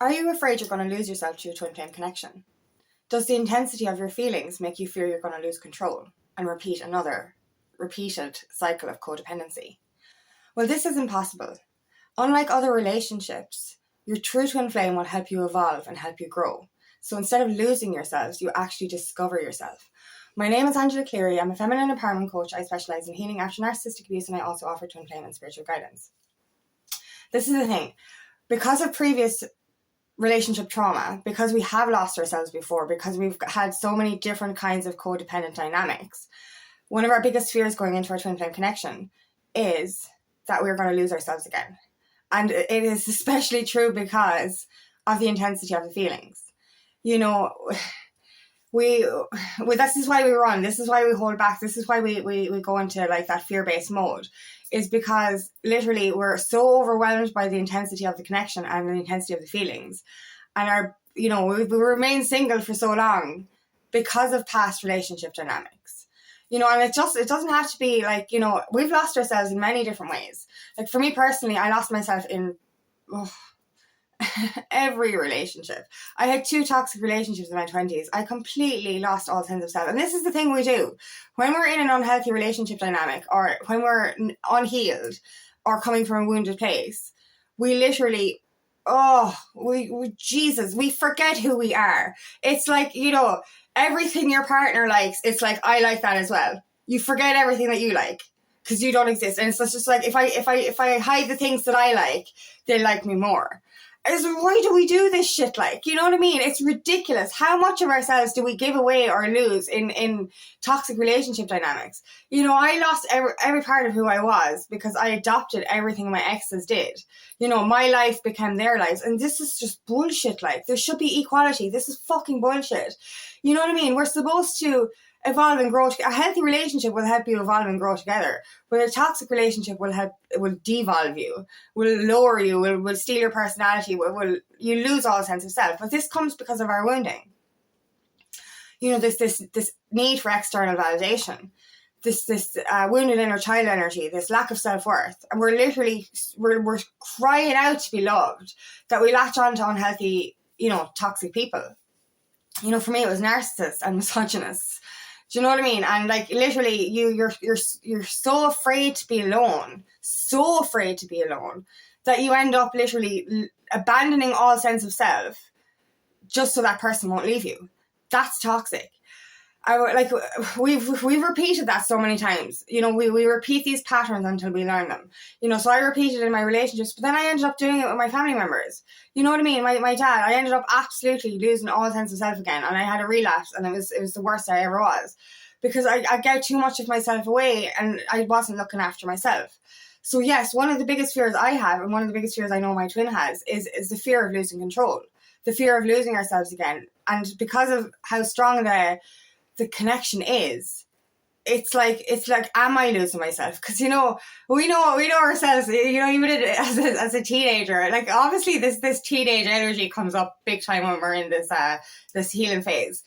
Are you afraid you're going to lose yourself to your twin flame connection? Does the intensity of your feelings make you fear you're going to lose control and repeat another repeated cycle of codependency? Well, this is impossible. Unlike other relationships, your true twin flame will help you evolve and help you grow. So instead of losing yourselves, you actually discover yourself. My name is Angela Cleary. I'm a feminine empowerment coach. I specialise in healing after narcissistic abuse, and I also offer twin flame and spiritual guidance. This is the thing. Because of previous relationship trauma, because we have lost ourselves before, because we've had so many different kinds of codependent dynamics, one of our biggest fears going into our twin flame connection is that we're going to lose ourselves again. And it is especially true because of the intensity of the feelings. You know, this is why we run, this is why we hold back, this is why we go into like that fear-based mode, is because literally we're so overwhelmed by the intensity of the connection and the intensity of the feelings, and we remain single for so long because of past relationship dynamics. And it doesn't have to be like, we've lost ourselves in many different ways. Like for me personally, I lost myself in every relationship. I had 2 toxic relationships in my 20s. I completely lost all sense of self. And this is the thing we do. When we're in an unhealthy relationship dynamic, or when we're unhealed or coming from a wounded place, we literally, we forget who we are. It's like, everything your partner likes, it's like, I like that as well. You forget everything that you like because you don't exist. And it's just like, if I hide the things that I like, they like me more. Why do we do this shit? Like, you know what I mean? It's ridiculous. How much of ourselves do we give away or lose in toxic relationship dynamics? I lost every part of who I was because I adopted everything my exes did. My life became their lives. And this is just bullshit. Like, there should be equality. This is fucking bullshit. You know what I mean? We're supposed to evolve and grow. A healthy relationship will help you evolve and grow together, but a toxic relationship will devolve you, will lower you, will steal your personality, you lose all sense of self. But this comes because of our wounding. This need for external validation, this wounded inner child energy, this lack of self-worth, and we're crying out to be loved, that we latch on to unhealthy, toxic people. For me, it was narcissists and misogynists. Do you know what I mean? And like literally, you're so afraid to be alone, that you end up literally abandoning all sense of self just so that person won't leave you. That's toxic. We've repeated that so many times. We repeat these patterns until we learn them. So I repeated in my relationships, but then I ended up doing it with my family members. You know what I mean? My dad, I ended up absolutely losing all sense of self again, and I had a relapse, and it was the worst I ever was, because I gave too much of myself away and I wasn't looking after myself. So yes, one of the biggest fears I have, and one of the biggest fears I know my twin has, is the fear of losing control, the fear of losing ourselves again. And because of how strong the connection is, it's like, am I losing myself? Because we know ourselves, even as a teenager, like obviously this teenage energy comes up big time when we're in this healing phase.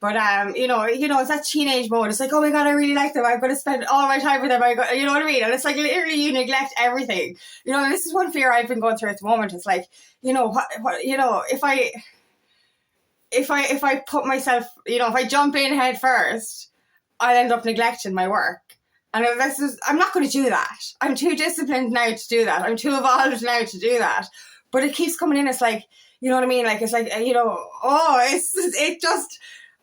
But it's that teenage mode. It's like, oh my god, I really like them, I'm going to spend all my time with them. You know what I mean? And it's like literally you neglect everything. This is one fear I've been going through at the moment. It's like, if I put myself, if I jump in head first, I'll end up neglecting my work. And I'm not going to do that. I'm too disciplined now to do that. I'm too evolved now to do that. But it keeps coming in. It's like, you know what I mean? Like, it's like,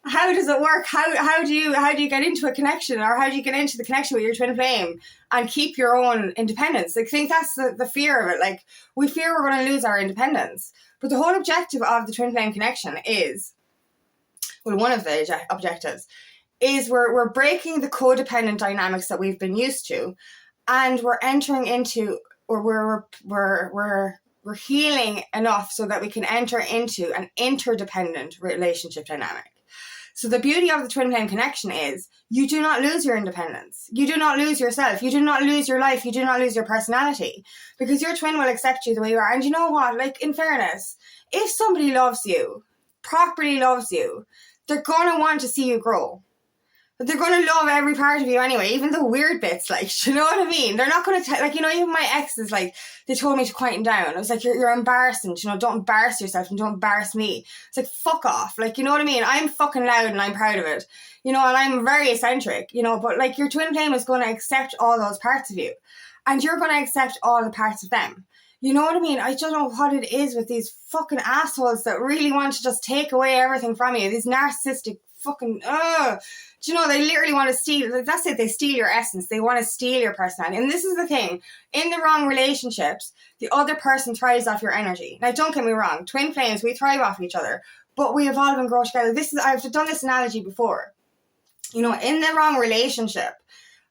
how does it work? How do you get into a connection, or how do you get into the connection with your twin flame and keep your own independence? I think that's the fear of it. Like, we fear we're going to lose our independence. But the whole objective of the twin flame connection is, one of the objectives is we're breaking the codependent dynamics that we've been used to, and we're entering into, or we're healing enough so that we can enter into an interdependent relationship dynamic. So the beauty of the twin flame connection is you do not lose your independence. You do not lose yourself. You do not lose your life. You do not lose your personality, because your twin will accept you the way you are. And you know what? Like, in fairness, if somebody loves you, properly loves you, they're going to want to see you grow. They're going to love every part of you anyway, even the weird bits, like, do you know what I mean? They're not going to, like, you know, even my exes, like, they told me to quieten down. I was like, you're embarrassing, you know, don't embarrass yourself and don't embarrass me. It's like, fuck off. Like, you know what I mean? I'm fucking loud and I'm proud of it, you know, and I'm very eccentric, you know, but like your twin flame is going to accept all those parts of you and you're going to accept all the parts of them. You know what I mean? I don't know what it is with these fucking assholes that really want to just take away everything from you. These narcissistic fucking, do you know, they literally want to steal, that's it, they steal your essence. They want to steal your personality. And this is the thing, in the wrong relationships, the other person thrives off your energy. Now, don't get me wrong, twin flames, we thrive off each other, but we evolve and grow together. I've done this analogy before. You know, in the wrong relationship,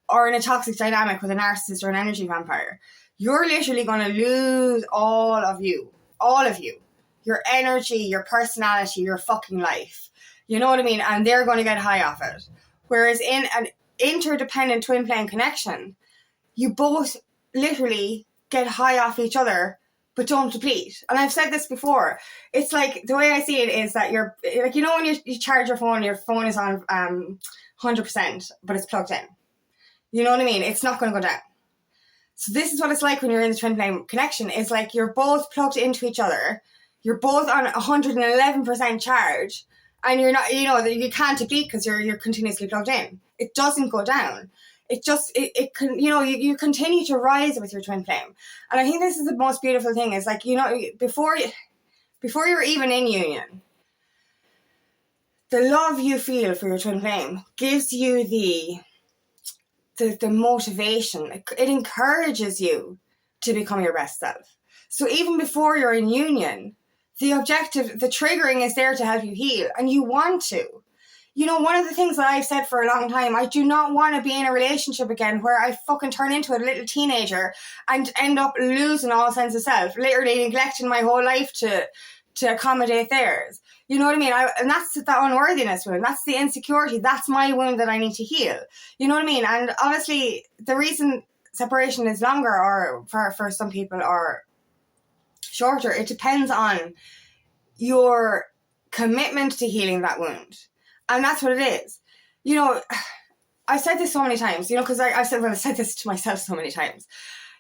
or in a toxic dynamic with a narcissist or an energy vampire, you're literally going to lose all of you, your energy, your personality, your fucking life. You know what I mean? And they're going to get high off it. Whereas in an interdependent twin flame connection, you both literally get high off each other, but don't deplete. And I've said this before. It's like, the way I see it is that you're, like, you know, when you charge your phone is on 100%, but it's plugged in. You know what I mean? It's not going to go down. So this is what it's like when you're in the twin flame connection. It's like you're both plugged into each other. You're both on 111% charge. And you're not, you know, you can't deplete because you're continuously plugged in. It doesn't go down. It just, it can, you know, you continue to rise with your twin flame. And I think this is the most beautiful thing is like, you know, before you're even in union, the love you feel for your twin flame gives you the motivation. It encourages you to become your best self. So even before you're in union, the objective, the triggering is there to help you heal, and you want to. You know, one of the things that I've said for a long time, I do not want to be in a relationship again where I fucking turn into a little teenager and end up losing all sense of self, literally neglecting my whole life to accommodate theirs. You know what I mean? And that's the unworthiness wound. That's the insecurity. That's my wound that I need to heal. You know what I mean? And obviously, the reason separation is longer or for some people or shorter, it depends on your commitment to healing that wound. And that's what it is. You know, I've said this so many times, you know, because I've said this to myself so many times.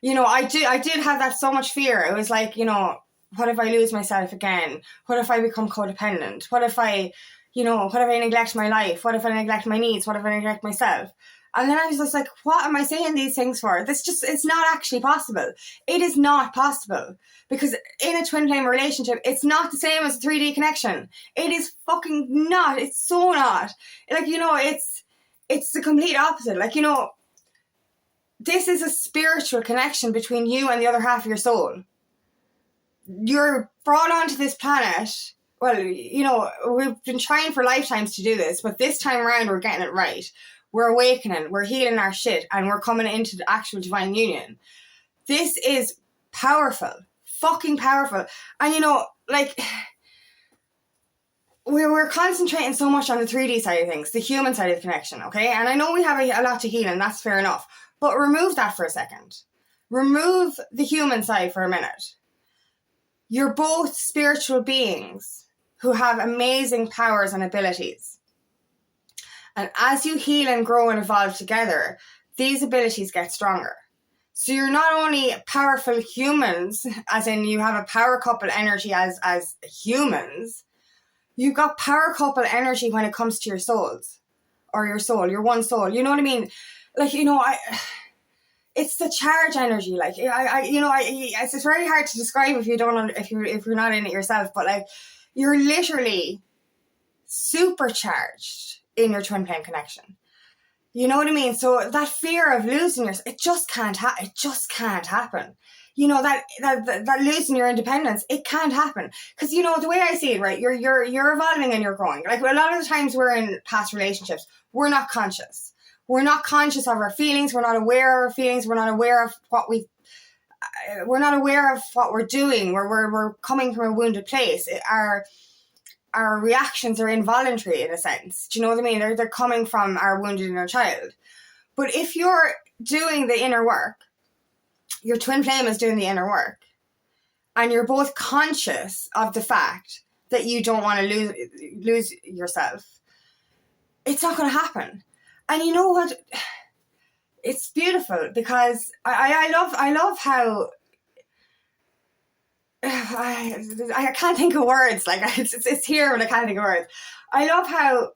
You know, I did have that so much fear. It was like, you know, what if I lose myself again? What if I become codependent? What if I neglect my life? What if I neglect my needs? What if I neglect myself? And then I was just like, what am I saying these things for? It's not actually possible. It is not possible. Because in a twin flame relationship, it's not the same as a 3D connection. It is fucking not. It's so not. Like, you know, it's the complete opposite. Like, you know, this is a spiritual connection between you and the other half of your soul. You're brought onto this planet. Well, you know, we've been trying for lifetimes to do this, but this time around we're getting it right. We're awakening, we're healing our shit, and we're coming into the actual divine union. This is powerful. Fucking powerful. And you know, like, we're concentrating so much on the 3D side of things, the human side of the connection, okay? And I know we have a lot to heal, and that's fair enough. But remove that for a second. Remove the human side for a minute. You're both spiritual beings who have amazing powers and abilities. And as you heal and grow and evolve together, these abilities get stronger. So you're not only powerful humans, as in you have a power couple energy as humans, you've got power couple energy when it comes to your souls. Or your soul, your one soul. You know what I mean? Like, you know, it's the charge energy. Like, it's very hard to describe if you're not in it yourself. But like, you're literally supercharged in your twin flame connection. You know what I mean? So that fear of losing yourself, it just can't happen. You know, that losing your independence, it can't happen. Because, you know, the way I see it, right, you're evolving and you're growing. Like, a lot of the times we're in past relationships, we're not conscious. We're not conscious of our feelings. We're not aware of our feelings. We're not aware of what we're doing. We're coming from a wounded place. Our reactions are involuntary in a sense. Do you know what I mean? They're coming from our wounded inner child. But if you're doing the inner work, your twin flame is doing the inner work, and you're both conscious of the fact that you don't want to lose yourself, it's not going to happen. And you know what? It's beautiful because I love how I can't think of words. Like it's here, but I can't think of words. I love how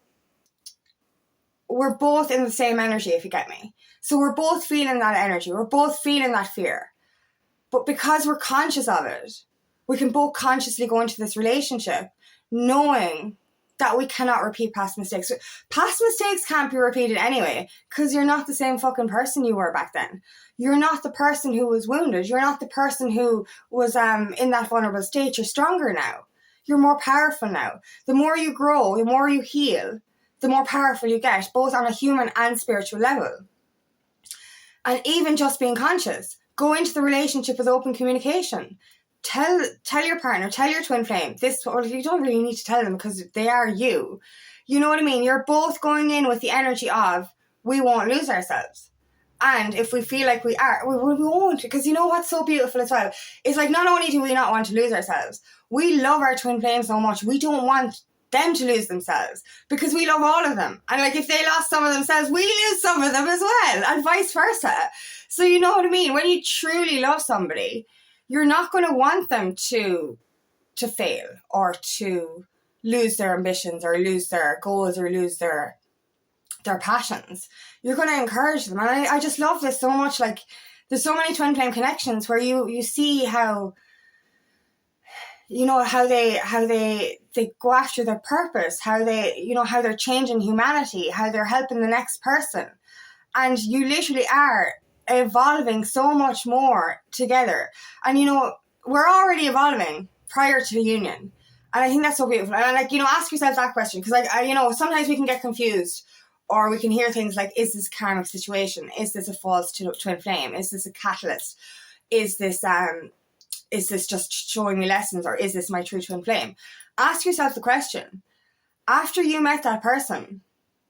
we're both in the same energy, if you get me. So we're both feeling that energy. We're both feeling that fear. But because we're conscious of it, we can both consciously go into this relationship knowing that we cannot repeat past mistakes. Past mistakes can't be repeated anyway, because you're not the same fucking person you were back then. You're not the person who was wounded. You're not the person who was in that vulnerable state. You're stronger now. You're more powerful now. The more you grow, the more you heal, the more powerful you get, both on a human and spiritual level. And even just being conscious, go into the relationship with open communication. Tell your partner, tell your twin flame this. Or you don't really need to tell them because they are you. You know what I mean? You're both going in with the energy of, we won't lose ourselves. And if we feel like we are, we won't. Because you know what's so beautiful as well? It's like, not only do we not want to lose ourselves, we love our twin flame so much, we don't want them to lose themselves, because we love all of them. And like, if they lost some of themselves, we lose some of them as well, and vice versa. So you know what I mean? When you truly love somebody, you're not going to want them to fail or to lose their ambitions or lose their goals or lose their passions. You're going to encourage them. And I just love this so much. Like, there's so many twin flame connections where you see how, you know, how they go after their purpose, how they, you know, how they're changing humanity, how they're helping the next person. And you literally are evolving so much more together. And, you know, we're already evolving prior to the union. And I think that's so beautiful. And like, you know, ask yourself that question. Because like, you know, sometimes we can get confused, or we can hear things like, is this karmic situation? Is this a false twin flame? Is this a catalyst? Is this just showing me lessons, or is this my true twin flame? Ask yourself the question. After you met that person,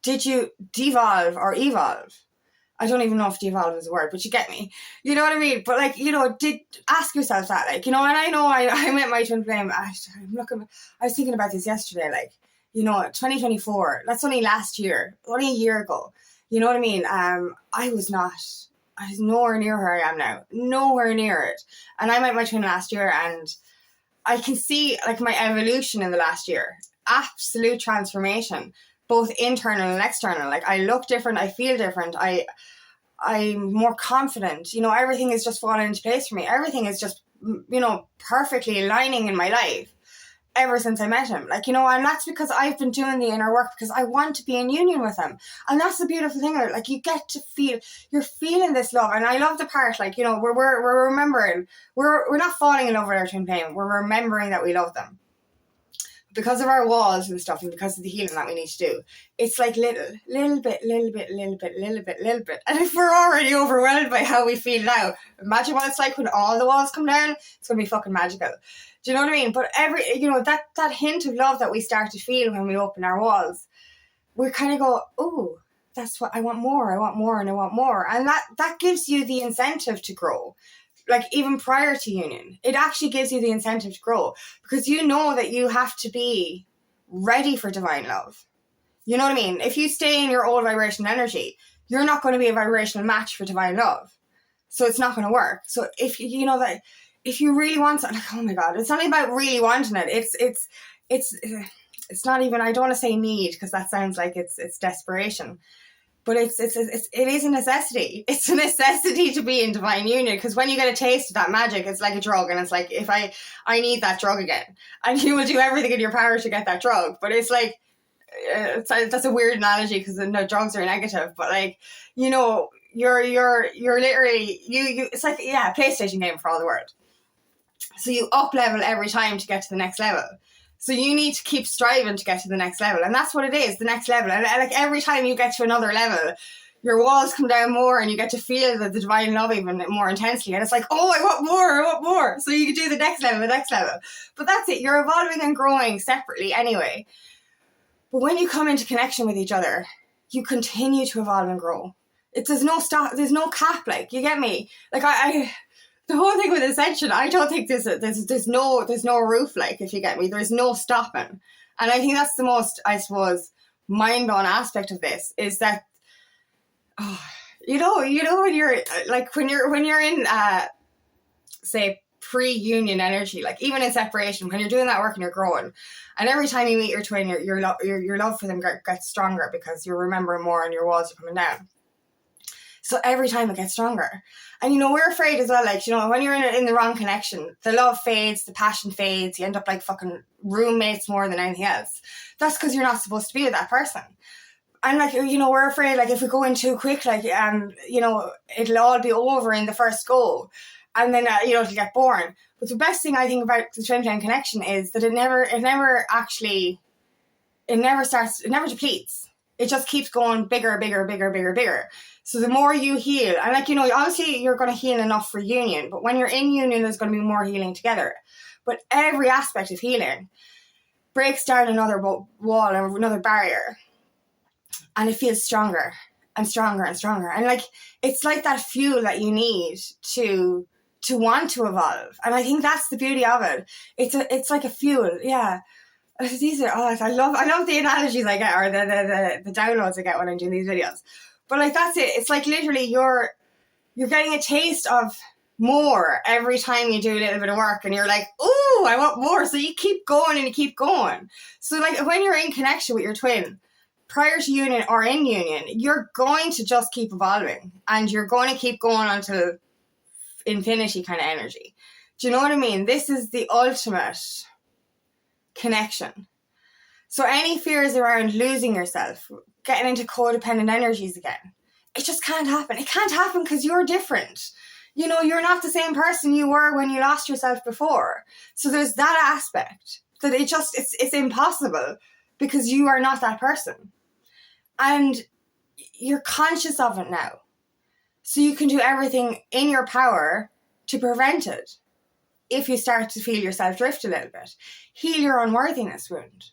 did you devolve or evolve? I don't even know if devolve is a word, but you get me. You know what I mean? But like, you know, ask yourself that, like, you know, and I know I met my twin flame. I was thinking about this yesterday, like, you know, 2024, that's only last year, only a year ago. You know what I mean? I was nowhere near where I am now. Nowhere near it. And I met my twin last year, and I can see like my evolution in the last year. Absolute transformation, both internal and external. Like, I look different, I feel different, I'm more confident. You know, everything is just falling into place for me. Everything is just, you know, perfectly aligning in my life ever since I met him. Like, you know, and that's because I've been doing the inner work, because I want to be in union with him. And that's the beautiful thing. Like, you get to feel, you're feeling this love. And I love the part, like, you know, we're remembering, we're not falling in love with our twin flame. We're remembering that we love them. Because of our walls and stuff, and because of the healing that we need to do, it's like little bit. And if we're already overwhelmed by how we feel now, imagine what it's like when all the walls come down. It's going to be fucking magical. Do you know what I mean? But you know, that hint of love that we start to feel when we open our walls, we kind of go, oh, that's what I want more, and I want more. And that gives you the incentive to grow. Like, even prior to union, it actually gives you the incentive to grow, because you know that you have to be ready for divine love. You know what I mean? If you stay in your old vibrational energy, you're not going to be a vibrational match for divine love. So it's not going to work. So if you know that, if you really want something, like, oh my God, it's not about really wanting it. It's not even, I don't want to say need, because that sounds like it's desperation. But it is a necessity. It's a necessity to be in divine union, because when you get a taste of that magic, it's like a drug, and it's like, if I need that drug again, and you will do everything in your power to get that drug. But it's like, that's a weird analogy, because no, drugs are negative, but like, you know, you're literally you. It's like, yeah, a PlayStation game for all the world. So you up level every time to get to the next level. So you need to keep striving to get to the next level. And that's what it is, the next level. And like, every time you get to another level, your walls come down more, and you get to feel the divine love even more intensely. And it's like, oh, I want more. So you can do the next level. But that's it. You're evolving and growing separately anyway. But when you come into connection with each other, you continue to evolve and grow. There's no stop. There's no cap. Like, you get me? Like, the whole thing with ascension, I don't think there's no roof, like, if you get me. There's no stopping. And I think that's the most, I suppose, mind-blowing aspect of this, is that when you're like, when you're in, say, pre-union energy, like even in separation, when you're doing that work and you're growing, and every time you meet your twin, your love for them gets stronger because you're remembering more and your walls are coming down. So every time it gets stronger. And, we're afraid as well, like, when you're in the wrong connection, the love fades, the passion fades, you end up like fucking roommates more than anything else. That's because you're not supposed to be with that person. And, like, we're afraid, like, if we go in too quick, like, it'll all be over in the first go. And then, it'll get boring. But the best thing I think about the twin flame connection is that it never depletes. It just keeps going bigger, bigger, bigger, bigger, bigger. So the more you heal, and like, obviously you're going to heal enough for union, but when you're in union, there's going to be more healing together. But every aspect of healing breaks down another wall or another barrier. And it feels stronger and stronger and stronger. And like, it's like that fuel that you need to want to evolve. And I think that's the beauty of it. It's like a fuel. Yeah. I love the analogies I get, or the downloads I get when I'm doing these videos. But like, that's it. It's like literally you're getting a taste of more every time you do a little bit of work, and you're like, ooh, I want more. So you keep going and you keep going. So like, when you're in connection with your twin, prior to union or in union, you're going to just keep evolving, and you're going to keep going until infinity kind of energy. Do you know what I mean? This is the ultimate connection. So any fears around losing yourself, getting into codependent energies again, it just can't happen. It can't happen because you're different. You're not the same person you were when you lost yourself before. So there's that aspect that it's impossible, because you are not that person. And you're conscious of it now. So you can do everything in your power to prevent it. If you start to feel yourself drift a little bit, heal your unworthiness wound.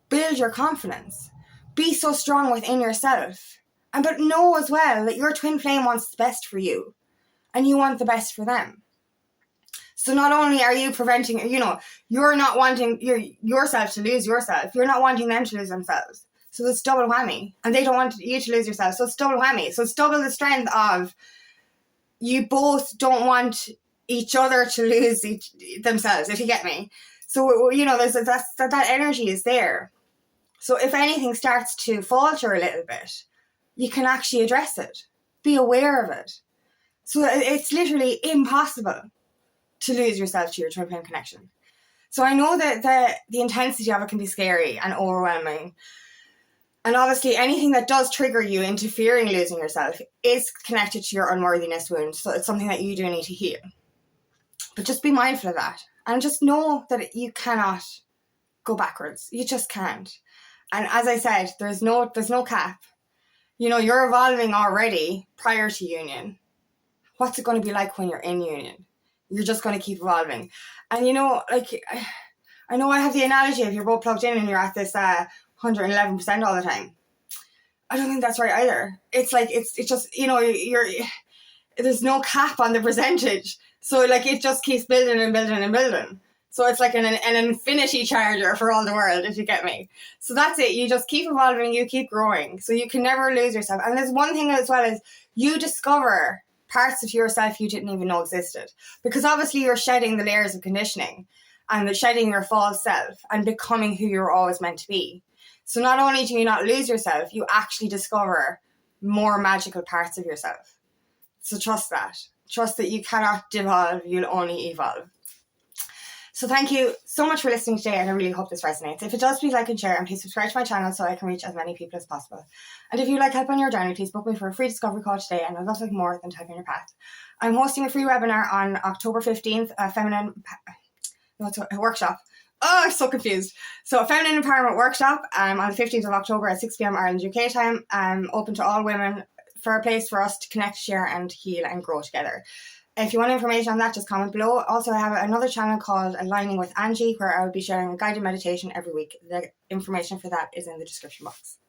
Build your confidence. Be so strong within yourself. But know as well that your twin flame wants the best for you, and you want the best for them. So not only are you preventing, you're not wanting yourself to lose yourself, you're not wanting them to lose themselves. So it's double whammy. And they don't want you to lose yourself. So it's double whammy. So it's double the strength of, you both don't want each other to lose themselves, if you get me. So, there's that energy is there. So if anything starts to falter a little bit, you can actually address it. Be aware of it. So it's literally impossible to lose yourself to your twin flame connection. So I know that the intensity of it can be scary and overwhelming. And obviously anything that does trigger you into fearing losing yourself is connected to your unworthiness wound. So it's something that you do need to heal. But just be mindful of that. And just know that you cannot go backwards. You just can't. And as I said, there's no cap. You're evolving already prior to union. What's it going to be like when you're in union? You're just going to keep evolving. And I know I have the analogy if you're both plugged in and you're at this 111% all the time. I don't think that's right either. It's like, it's just, there's no cap on the percentage. So like, it just keeps building and building and building. So it's like an infinity charger for all the world, if you get me. So that's it. You just keep evolving, you keep growing. So you can never lose yourself. And there's one thing as well, is you discover parts of yourself you didn't even know existed. Because obviously you're shedding the layers of conditioning and shedding your false self and becoming who you're always meant to be. So not only do you not lose yourself, you actually discover more magical parts of yourself. So trust that. Trust that you cannot devolve, you'll only evolve. So thank you so much for listening today, and I really hope this resonates. If it does, please like and share, and please subscribe to my channel so I can reach as many people as possible. And if you'd like help on your journey, please book me for a free discovery call today, and I'd love nothing more than to help you on your path. I'm hosting a free webinar on October 15th, it's a workshop. Oh, I'm so confused. So a feminine empowerment workshop on the 15th of October at 6 p.m. Ireland UK time, open to all women, for a place for us to connect, share and heal and grow together. If you want information on that, just comment below. Also, I have another channel called Aligning with Angie, where I will be sharing a guided meditation every week. The information for that is in the description box.